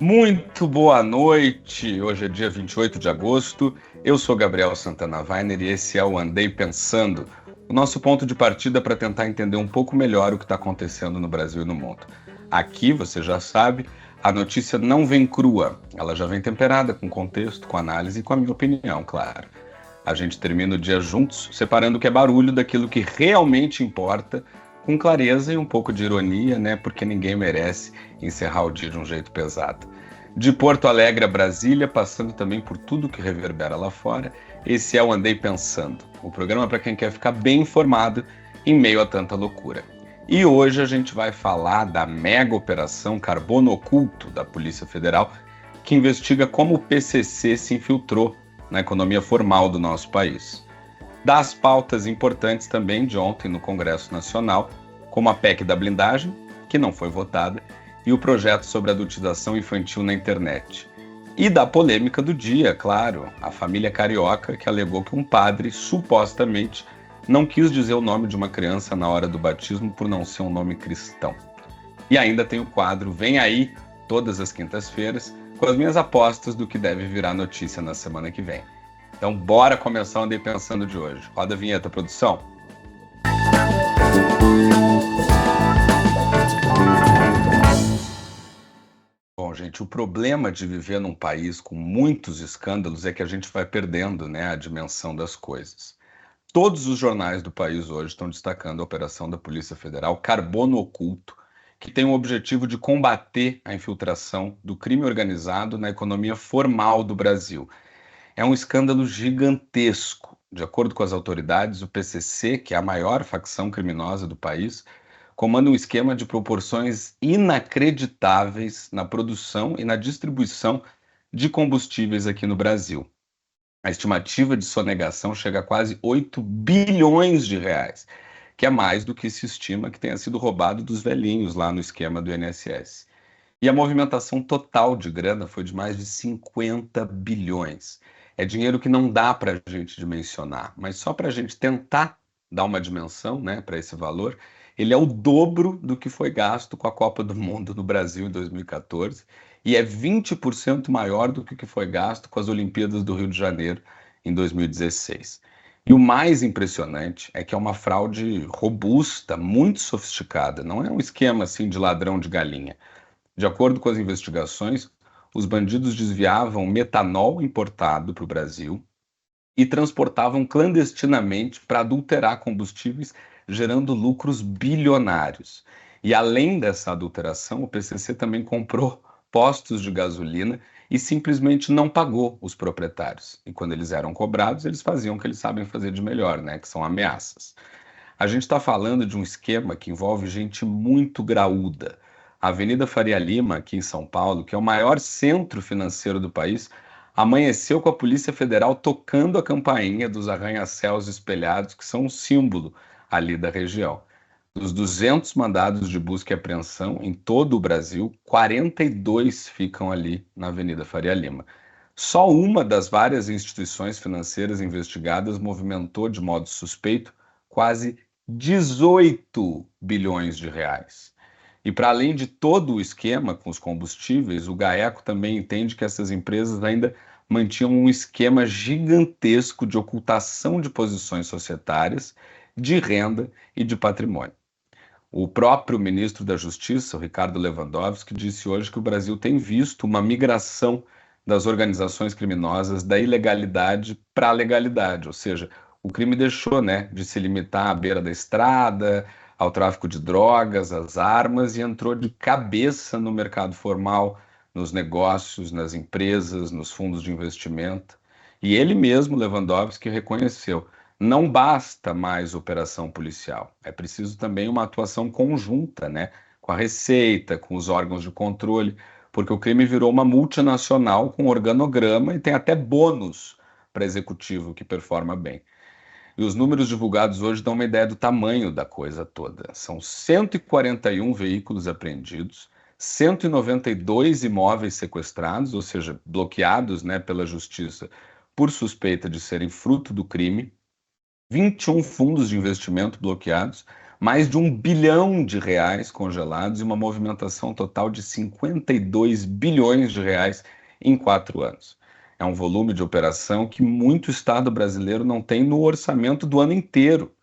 Muito boa noite, hoje é dia 28 de agosto, eu sou Gabriel Santana Weiner e esse é o Andei Pensando, o nosso ponto de partida para tentar entender um pouco melhor o que está acontecendo no Brasil e no mundo. Aqui, você já sabe, a notícia não vem crua, ela já vem temperada com contexto, com análise e com a minha opinião, claro. A gente termina o dia juntos, separando o que é barulho daquilo que realmente importa, com clareza e um pouco de ironia, né? Porque ninguém merece encerrar o dia de um jeito pesado. De Porto Alegre a Brasília, passando também por tudo que reverbera lá fora, esse é o Andei Pensando, o programa para quem quer ficar bem informado em meio a tanta loucura. E hoje a gente vai falar da mega operação Carbono Oculto da Polícia Federal, que investiga como o PCC se infiltrou na economia formal do nosso país. Das pautas importantes também de ontem no Congresso Nacional, como a PEC da blindagem, que não foi votada, e o projeto sobre adultização infantil na internet. E da polêmica do dia, claro, a família carioca que alegou que um padre, supostamente, não quis dizer o nome de uma criança na hora do batismo por não ser um nome cristão. E ainda tem o quadro Vem Aí, todas as quintas-feiras, com as minhas apostas do que deve virar notícia na semana que vem. Então, bora começar o Andei Pensando de hoje. Roda a vinheta, produção. Bom, gente, o problema de viver num país com muitos escândalos é que a gente vai perdendo, né, a dimensão das coisas. Todos os jornais do país hoje estão destacando a operação da Polícia Federal Carbono Oculto, que tem o objetivo de combater a infiltração do crime organizado na economia formal do Brasil. É um escândalo gigantesco. De acordo com as autoridades, o PCC, que é a maior facção criminosa do país, comanda um esquema de proporções inacreditáveis na produção e na distribuição de combustíveis aqui no Brasil. A estimativa de sonegação chega a quase 8 bilhões de reais, que é mais do que se estima que tenha sido roubado dos velhinhos lá no esquema do INSS. E a movimentação total de grana foi de mais de 50 bilhões. É dinheiro que não dá para a gente dimensionar, mas só para a gente tentar dar uma dimensão, né, para esse valor, ele é o dobro do que foi gasto com a Copa do Mundo no Brasil em 2014 e é 20% maior do que foi gasto com as Olimpíadas do Rio de Janeiro em 2016. E o mais impressionante é que é uma fraude robusta, muito sofisticada, não é um esquema assim de ladrão de galinha. De acordo com as investigações, os bandidos desviavam metanol importado para o Brasil e transportavam clandestinamente para adulterar combustíveis, gerando lucros bilionários. E além dessa adulteração, o PCC também comprou postos de gasolina e simplesmente não pagou os proprietários. E quando eles eram cobrados, eles faziam o que eles sabem fazer de melhor, né? Que são ameaças. A gente está falando de um esquema que envolve gente muito graúda. A Avenida Faria Lima, aqui em São Paulo, que é o maior centro financeiro do país, amanheceu com a Polícia Federal tocando a campainha dos arranha-céus espelhados, que são um símbolo ali da região. Dos 200 mandados de busca e apreensão em todo o Brasil, 42 ficam ali na Avenida Faria Lima. Só uma das várias instituições financeiras investigadas movimentou de modo suspeito quase 18 bilhões de reais. E para além de todo o esquema com os combustíveis, o GAECO também entende que essas empresas ainda mantinham um esquema gigantesco de ocultação de posições societárias, de renda e de patrimônio. O próprio ministro da Justiça, o Ricardo Lewandowski, disse hoje que o Brasil tem visto uma migração das organizações criminosas da ilegalidade para a legalidade, ou seja, o crime deixou, né, de se limitar à beira da estrada, ao tráfico de drogas, às armas e entrou de cabeça no mercado formal, nos negócios, nas empresas, nos fundos de investimento. E ele mesmo, Lewandowski, reconheceu: não basta mais operação policial, é preciso também uma atuação conjunta, né, com a Receita, com os órgãos de controle, porque o crime virou uma multinacional com organograma e tem até bônus para executivo que performa bem. E os números divulgados hoje dão uma ideia do tamanho da coisa toda. São 141 veículos apreendidos, 192 imóveis sequestrados, ou seja, bloqueados, né, pela justiça por suspeita de serem fruto do crime, 21 fundos de investimento bloqueados, mais de R$ 1 bilhão congelados e uma movimentação total de R$ 52 bilhões em 4 anos. É um volume de operação que muito Estado brasileiro não tem no orçamento do ano inteiro.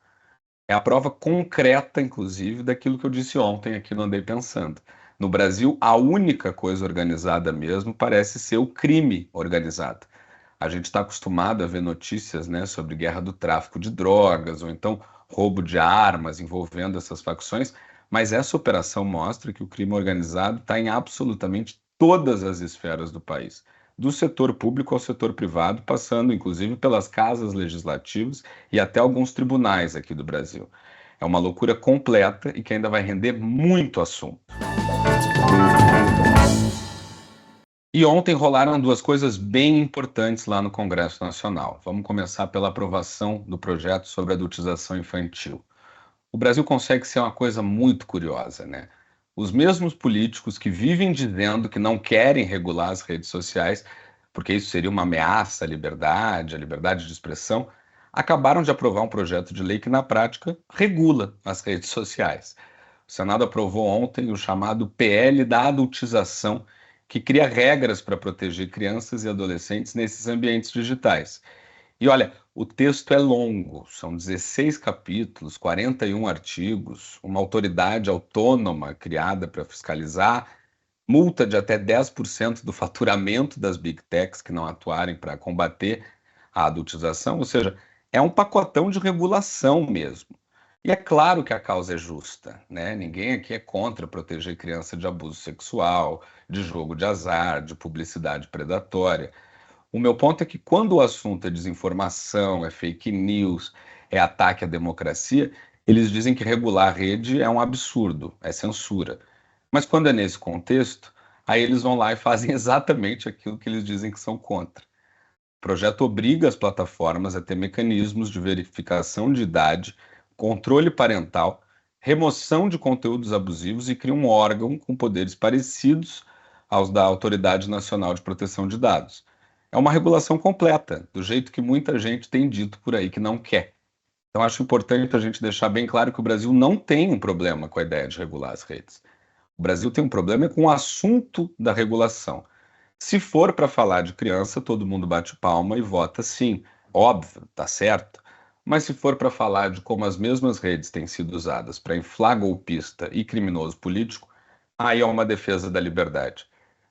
É a prova concreta, inclusive, daquilo que eu disse ontem aqui no Andei Pensando. No Brasil, a única coisa organizada mesmo parece ser o crime organizado. A gente está acostumado a ver notícias, né, sobre guerra do tráfico de drogas, ou então roubo de armas envolvendo essas facções, mas essa operação mostra que o crime organizado está em absolutamente todas as esferas do país, do setor público ao setor privado, passando inclusive pelas casas legislativas e até alguns tribunais aqui do Brasil. É uma loucura completa e que ainda vai render muito assunto. E ontem rolaram duas coisas bem importantes lá no Congresso Nacional. Vamos começar pela aprovação do projeto sobre adultização infantil. O Brasil consegue ser uma coisa muito curiosa, né? Os mesmos políticos que vivem dizendo que não querem regular as redes sociais, porque isso seria uma ameaça à liberdade de expressão, acabaram de aprovar um projeto de lei que, na prática, regula as redes sociais. O Senado aprovou ontem o chamado PL da adultização, que cria regras para proteger crianças e adolescentes nesses ambientes digitais. E olha, o texto é longo, são 16 capítulos, 41 artigos, uma autoridade autônoma criada para fiscalizar, multa de até 10% do faturamento das big techs que não atuarem para combater a adultização, ou seja, é um pacotão de regulação mesmo. E é claro que a causa é justa, né? Ninguém aqui é contra proteger criança de abuso sexual, de jogo de azar, de publicidade predatória. O meu ponto é que quando o assunto é desinformação, é fake news, é ataque à democracia, eles dizem que regular a rede é um absurdo, é censura. Mas quando é nesse contexto, aí eles vão lá e fazem exatamente aquilo que eles dizem que são contra. O projeto obriga as plataformas a ter mecanismos de verificação de idade, controle parental, remoção de conteúdos abusivos e cria um órgão com poderes parecidos aos da Autoridade Nacional de Proteção de Dados. É uma regulação completa, do jeito que muita gente tem dito por aí que não quer. Então, acho importante a gente deixar bem claro que o Brasil não tem um problema com a ideia de regular as redes. O Brasil tem um problema com o assunto da regulação. Se for para falar de criança, todo mundo bate palma e vota sim. Óbvio, tá certo. Mas se for para falar de como as mesmas redes têm sido usadas para inflar golpista e criminoso político, aí é uma defesa da liberdade.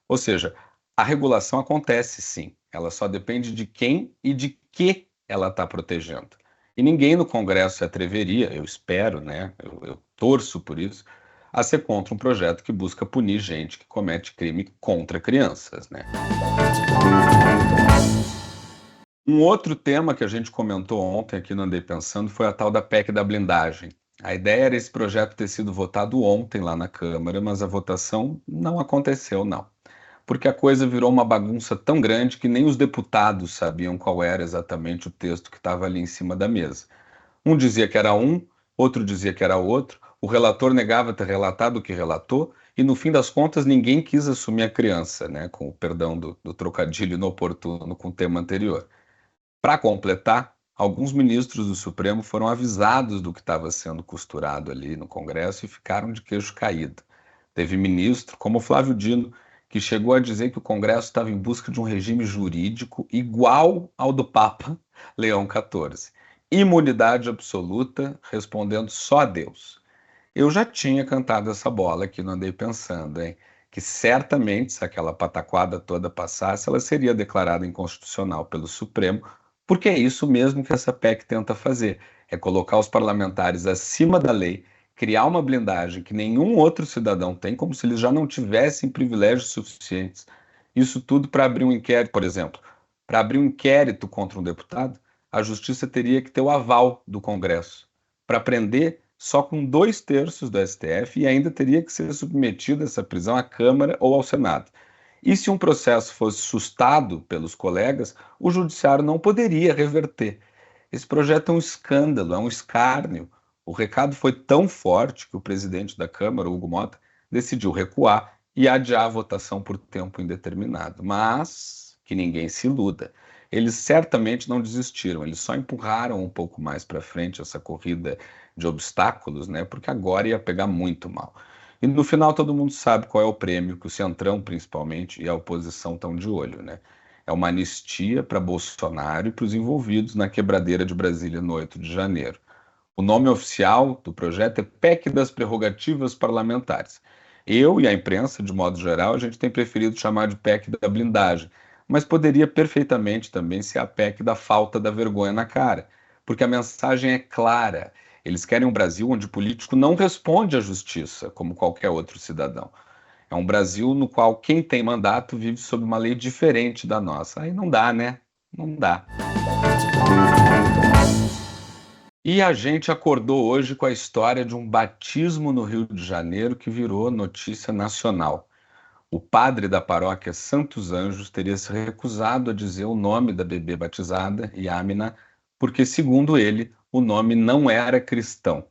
Ou seja, a regulação acontece sim, ela só depende de quem e de que ela está protegendo. E ninguém no Congresso se atreveria, eu espero, né? Eu torço por isso, a ser contra um projeto que busca punir gente que comete crime contra crianças, né? Um outro tema que a gente comentou ontem aqui no Andei Pensando foi a tal da PEC da blindagem. A ideia era esse projeto ter sido votado ontem lá na Câmara, mas a votação não aconteceu, não. Porque a coisa virou uma bagunça tão grande que nem os deputados sabiam qual era exatamente o texto que estava ali em cima da mesa. Um dizia que era um, outro dizia que era outro, o relator negava ter relatado o que relatou, e no fim das contas ninguém quis assumir a criança, né, com o perdão do trocadilho inoportuno com o tema anterior. Para completar, alguns ministros do Supremo foram avisados do que estava sendo costurado ali no Congresso e ficaram de queixo caído. Teve ministro, como Flávio Dino, que chegou a dizer que o Congresso estava em busca de um regime jurídico igual ao do Papa Leão XIV. Imunidade absoluta, respondendo só a Deus. Eu já tinha cantado essa bola aqui, não andei pensando, hein? Que certamente, se aquela pataquada toda passasse, ela seria declarada inconstitucional pelo Supremo, porque é isso mesmo que essa PEC tenta fazer: é colocar os parlamentares acima da lei, criar uma blindagem que nenhum outro cidadão tem, como se eles já não tivessem privilégios suficientes. Isso tudo para abrir um inquérito, por exemplo. Para abrir um inquérito contra um deputado, a justiça teria que ter o aval do Congresso. Para prender, só com 2/3 do STF, e ainda teria que ser submetido essa prisão à Câmara ou ao Senado. E se um processo fosse sustado pelos colegas, o judiciário não poderia reverter. Esse projeto é um escândalo, é um escárnio. O recado foi tão forte que o presidente da Câmara, Hugo Mota, decidiu recuar e adiar a votação por tempo indeterminado. Mas que ninguém se iluda. Eles certamente não desistiram, eles só empurraram um pouco mais para frente essa corrida de obstáculos, né? Porque agora ia pegar muito mal. E no final todo mundo sabe qual é o prêmio que o Centrão, principalmente, e a oposição estão de olho, né? É uma anistia para Bolsonaro e para os envolvidos na quebradeira de Brasília no 8 de janeiro. O nome oficial do projeto é PEC das Prerrogativas Parlamentares. Eu e a imprensa, de modo geral, a gente tem preferido chamar de PEC da blindagem, mas poderia perfeitamente também ser a PEC da falta da vergonha na cara, porque a mensagem é clara. Eles querem um Brasil onde o político não responde à justiça, como qualquer outro cidadão. É um Brasil no qual quem tem mandato vive sob uma lei diferente da nossa. Aí não dá, né? Não dá. E a gente acordou hoje com a história de um batismo no Rio de Janeiro que virou notícia nacional. O padre da paróquia Santos Anjos teria se recusado a dizer o nome da bebê batizada, Yamina, porque, segundo ele, o nome não era cristão.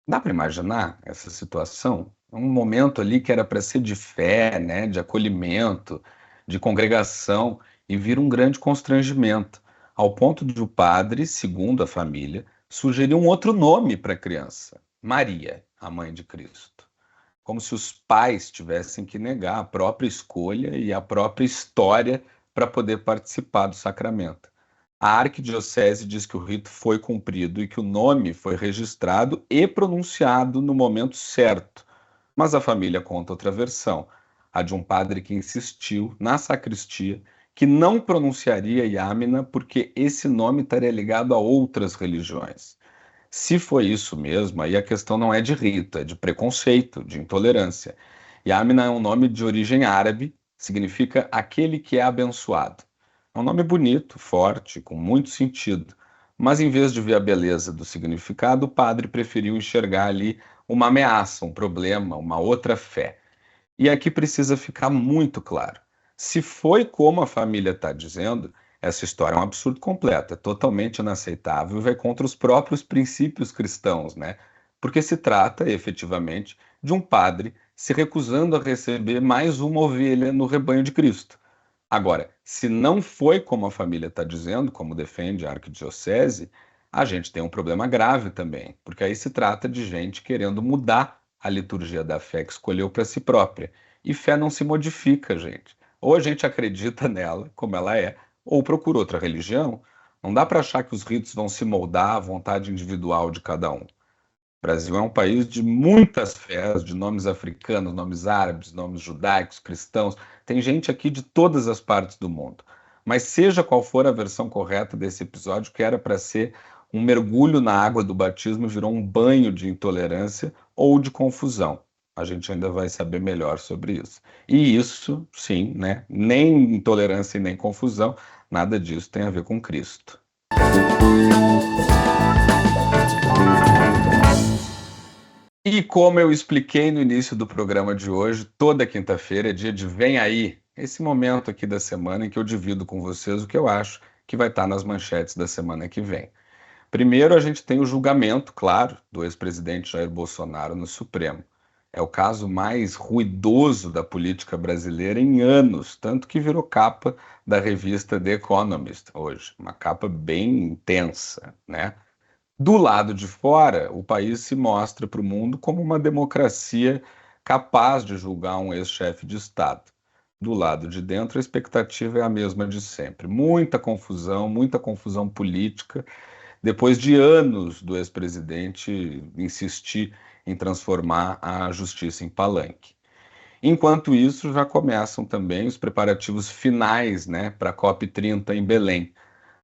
Dá para imaginar essa situação? É um momento ali que era para ser de fé, né, de acolhimento, de congregação, e vira um grande constrangimento, ao ponto de o padre, segundo a família, sugerir um outro nome para a criança, Maria, a mãe de Cristo. Como se os pais tivessem que negar a própria escolha e a própria história para poder participar do sacramento. A arquidiocese diz que o rito foi cumprido e que o nome foi registrado e pronunciado no momento certo. Mas a família conta outra versão, a de um padre que insistiu na sacristia que não pronunciaria Yamina porque esse nome estaria ligado a outras religiões. Se foi isso mesmo, aí a questão não é de rito, é de preconceito, de intolerância. Yamina é um nome de origem árabe, significa aquele que é abençoado. É um nome bonito, forte, com muito sentido. Mas em vez de ver a beleza do significado, o padre preferiu enxergar ali uma ameaça, um problema, uma outra fé. E aqui precisa ficar muito claro. Se foi como a família está dizendo, essa história é um absurdo completo, é totalmente inaceitável e vai contra os próprios princípios cristãos, né? Porque se trata, efetivamente, de um padre se recusando a receber mais uma ovelha no rebanho de Cristo. Agora, se não foi como a família está dizendo, como defende a arquidiocese, a gente tem um problema grave também, porque aí se trata de gente querendo mudar a liturgia da fé que escolheu para si própria. E fé não se modifica, gente. Ou a gente acredita nela, como ela é, ou procura outra religião. Não dá para achar que os ritos vão se moldar à vontade individual de cada um. O Brasil é um país de muitas fés, de nomes africanos, nomes árabes, nomes judaicos, cristãos. Tem gente aqui de todas as partes do mundo. Mas seja qual for a versão correta desse episódio, que era para ser um mergulho na água do batismo, virou um banho de intolerância ou de confusão. A gente ainda vai saber melhor sobre isso. E isso, sim, né? Nem intolerância e nem confusão, nada disso tem a ver com Cristo. E como eu expliquei no início do programa de hoje, toda quinta-feira é dia de Vem Aí, esse momento aqui da semana em que eu divido com vocês o que eu acho que vai estar nas manchetes da semana que vem. Primeiro, a gente tem o julgamento, claro, do ex-presidente Jair Bolsonaro no Supremo. É o caso mais ruidoso da política brasileira em anos, tanto que virou capa da revista The Economist hoje, uma capa bem intensa, né? Do lado de fora, o país se mostra para o mundo como uma democracia capaz de julgar um ex-chefe de Estado. Do lado de dentro, a expectativa é a mesma de sempre. Muita confusão política, depois de anos do ex-presidente insistir em transformar a justiça em palanque. Enquanto isso, já começam também os preparativos finais, né, para a COP30 em Belém.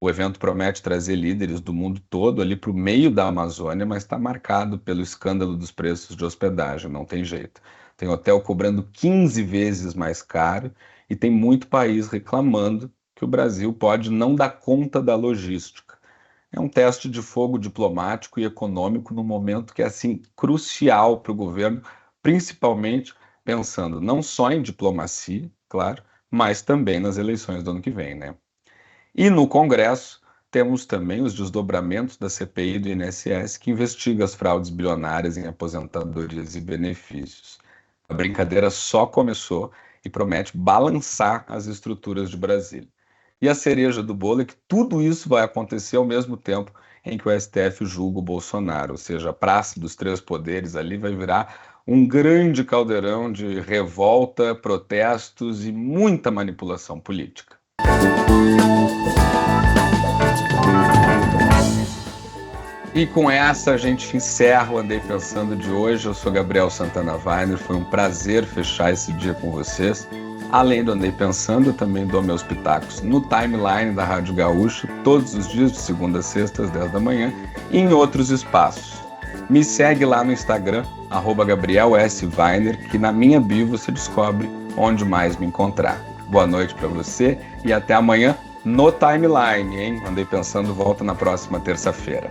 O evento promete trazer líderes do mundo todo ali para o meio da Amazônia, mas está marcado pelo escândalo dos preços de hospedagem, não tem jeito. Tem hotel cobrando 15 vezes mais caro e tem muito país reclamando que o Brasil pode não dar conta da logística. É um teste de fogo diplomático e econômico no momento que é assim crucial para o governo, principalmente pensando não só em diplomacia, claro, mas também nas eleições do ano que vem, né? E no Congresso temos também os desdobramentos da CPI do INSS, que investiga as fraudes bilionárias em aposentadorias e benefícios. A brincadeira só começou e promete balançar as estruturas de Brasília. E a cereja do bolo é que tudo isso vai acontecer ao mesmo tempo em que o STF julga o Bolsonaro, ou seja, a Praça dos Três Poderes ali vai virar um grande caldeirão de revolta, protestos e muita manipulação política. E com essa a gente encerra o Andei Pensando de hoje. Eu sou Gabriel Santana Weiner, foi um prazer fechar esse dia com vocês. Além do Andei Pensando, eu também dou meus pitacos no timeline da Rádio Gaúcha, todos os dias, de segunda a sexta, às 10 da manhã, e em outros espaços. Me segue lá no Instagram, @GabrielSWeiner, que na minha bio você descobre onde mais me encontrar. Boa noite para você e até amanhã no timeline, hein? Andei Pensando volta na próxima terça-feira.